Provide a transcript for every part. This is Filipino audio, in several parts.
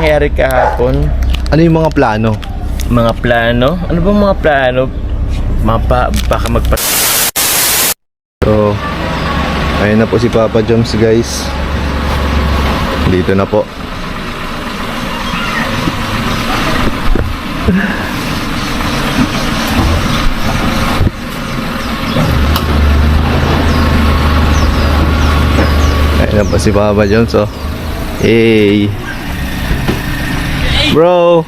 nangyari kahapon? Ano yung mga plano? Mga plano? Ano bang mga plano? Baka So, ayun na po si Papa Joms, guys. Dito na po. Ayun na po si Papa Joms, oh. Hey! Bro!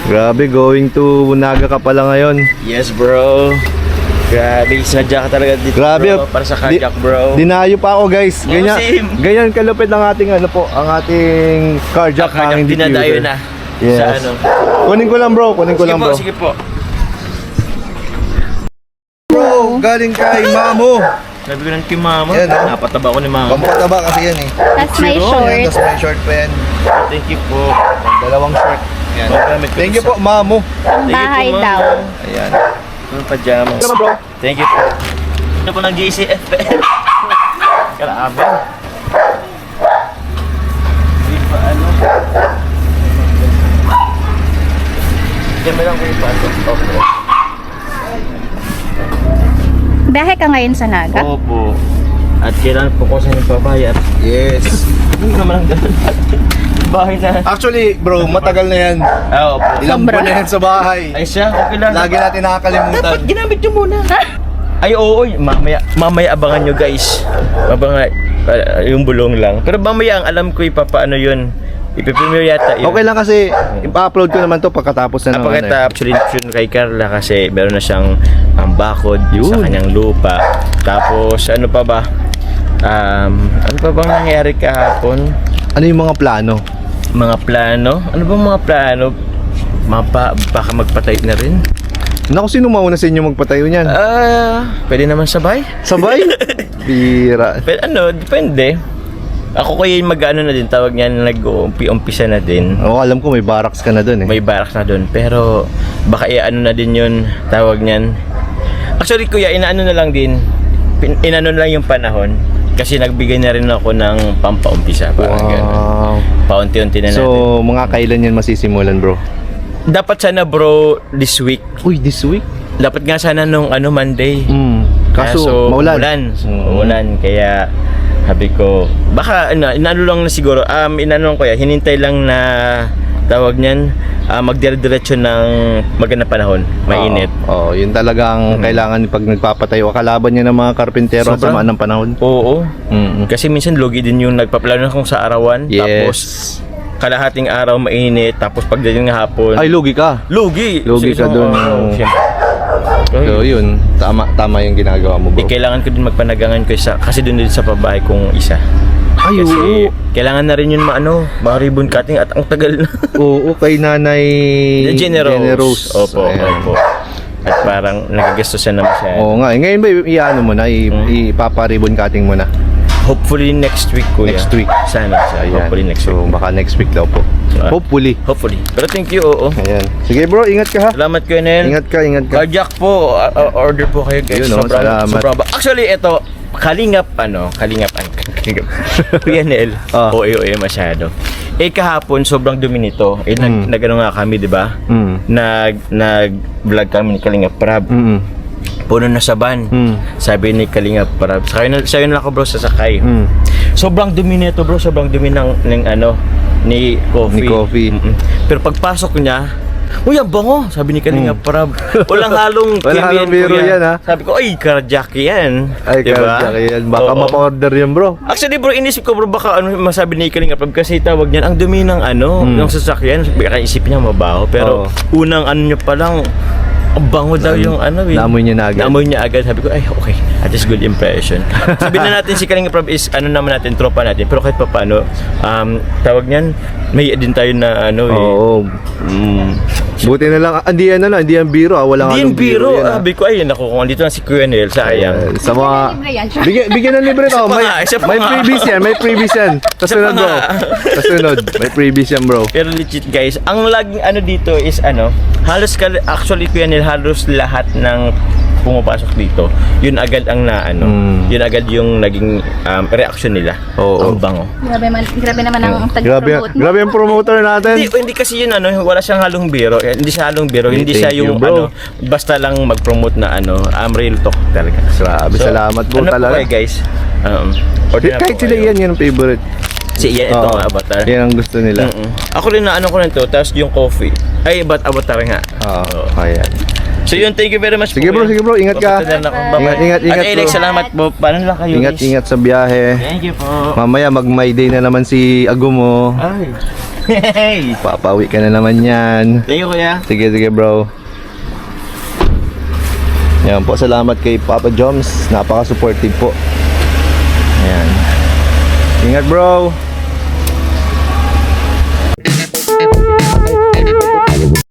Grabe, going to Naga ka pala ngayon. Yes, bro. Grabe, sinadya ka talaga dito, Grabe, bro. Para sa kajak, bro. Dinayo pa ako, guys. Ganyan, same. ganyan kalupit ng ating ano po, ang ating carjack Kajak, hanging dinadayo diffuser. na. Yes. Sa ano. Kunin ko lang, bro. Kunin ko Sige lang, po, bro. sige po. Bro, galing kay Mamo. Sabi ko lang kay mama. Yan, oh. Napataba ko ni mama. Pampataba kasi yan eh. That's my Yan, short. tas may short pa yan. Thank you po. Dalawang short. Yan. Magamit ko Thank you sa- po, Mamo. Ang bahay daw. Ayan. Yung pajamas. Ano bro? Thank you po. Ano po ng JCFL? Kalaban. Di ba ano? Diyan lang ko yung pato. Okay. Biyahe ka ngayon sa Naga? Opo. At kailangan po ko sa inyong pabayat. Yes. Hindi naman ang ganun. Bahay na. Actually, bro, matagal na yan. Opo. Ilang buwan na yan sa bahay. Ay siya, okay lang. Lagi natin nakakalimutan. Dapat ginamit nyo muna. Ay oo, mamaya abangan nyo guys. Abangan, yung bulong lang. Pero mamaya ang alam ko paano yun. Ipipremere yata yun. Okay lang kasi ipa-upload ko naman to pagkatapos na ng ano eh. Actually, yun kay Carla kasi meron na siyang bakod sa Yun. kanyang lupa. Tapos ano pa ba? Ano pa bang nangyari kahapon? Ano yung mga plano? Mga plano? Ano bang mga plano? Baka magpatay na rin? Naku, sino mauna sa inyo magpatayo niyan? Pwede naman sabay? Sabay? Bira. Pero depende. Ako kaya mag-ano na din, tawag niyan, nag-umpisa na din. Oo, alam ko may barracks ka na dun eh. May barracks na doon. Pero baka ano na din yun, tawag niyan. Actually kuya, inaano na lang din. Inaano na lang yung panahon. Kasi nagbigay na rin ako ng pampaumpisa. Parang gano'n. Wow. Paunti-unti na natin. So, mga kailan yan masisimulan, bro? Dapat sana bro, this week. Uy, this week? Dapat nga sana nung Monday. Kaso, maulan. Maulan. Kaya sabi ko, baka inano lang na siguro, inano ko hinintay lang na tawag niyan, magdire-diretso ng magandang panahon, mainit. Oo, yun talagang kailangan pag nagpapatayo. Kalaban niya ng mga karpintero sa Sobrang- sama ng panahon. Oo. Mm. Kasi minsan lugi din yung nagpaplano kung sa arawan, Yes. tapos kalahating araw mainit, tapos pagdating ng hapon, Ay, lugi ka. lugi. Lugi Sa ka isang dun. araw, siyempre. So, yun. Tama yung ginagawa mo, bro. Kailangan ko din magpanagangan ko kasi doon din sa pabahay kong isa. Ay, Kasi oo. kailangan na rin yun mga ribbon cutting at ang tagal na. Oo, kay Nanay Generous. Opo, Ayan. opo. At parang nagagastusan na masyado. Oo nga. Ngayon ba, iano mo na? Ipapa-ribbon cutting mo na? Hopefully next week, kuya. Next week. Sana. Ayan. Hopefully next week. So, baka next week daw po. Hopefully. Hopefully. Pero thank you, oo. Ayan. Sige, bro. Ingat ka, ha? Salamat kuya Nel. Ingat ka, ingat ka. Carjack po. Order po kayo guys. Yun, salamat. Actually, ito, Kalingap. Kuya Nel. OA masyado. Kahapon, sobrang dumi nito. Nagano nga kami, di ba? Nag-vlog kami ni Kalingap Prab. Puno na sa van. Sabi ni Kalingap Prab, sayo na ako bro, sasakay. Sobrang dumi nito bro, sobrang dumi ng ni coffee. Pero pagpasok niya, uy, ang bango, sabi ni Kalingap Prab. Walang halong biro kuya. yan, ha? Sabi ko, ay, carjack yan. Ay, Diba? carjack yan. Baka Oo. mapa-order yan, bro. Actually bro, inisip ko bro, baka masabi ni Kalingap Prab kasi tawag niyan, ang dumi ng ng sasakyan. Baka isipin niya mabaho. Pero unang niya pa lang, ang bango daw yung Naamoy niya na agad. Naamoy niya agad. Sabi ko, ay okay, at least good impression. Sabihin na natin si Kalingap Prab is naman natin, tropa natin. Pero kahit pa paano, tawag niyan, may din tayo na Oo. Buti na lang, hindi yan biro, Walang Hindi yung halong biro biro. yan, ha? Sabi ko, ay naku, kung andito na si Kuya Nel, sayang. Sa mga... Bigyan ng libre to. Isa pa nga, isa pa May nga. May freebies yan. Kasunod, pa bro. nga. Kasunod. May freebies yan, bro. Pero legit guys, ang laging dito is halos actually Kuya Nel, halos lahat ng pumapasok dito, yun agad ang yun agad yung naging reaction nila. Oo. Ang bango. Grabe naman ang tag-promote mo. Grabe yung promoter natin. Hindi kasi yun wala siyang halong biro. Hindi siya halong biro, hindi siya Thank you, yung bro. basta lang mag-promote na real talk talaga. Grabe, salamat po talaga. Po guys? Order na Kahit po sila kayo. yan yung favorite. Si Ian, Oo. itong avatar. Yan ang gusto nila. Ako rin na ko na ito, tapos yung coffee. Ay, avatar nga. Oo, ayan. So yun, thank you very much Sige bro, sige bro, ingat ka. Papunta na ako. Bye-bye. Ingat, At Alex, bro. salamat po. Paano lang kayo Ingat, guys? ingat sa biyahe. Thank you po. Mamaya mag-my day na naman si Agumo. Ay. Hey. Papauwi ka na naman yan. Thank you kuya. Sige, sige bro. Yan po, salamat kay Papa Joms. Napaka-supportive po. Ayan. Ingat bro.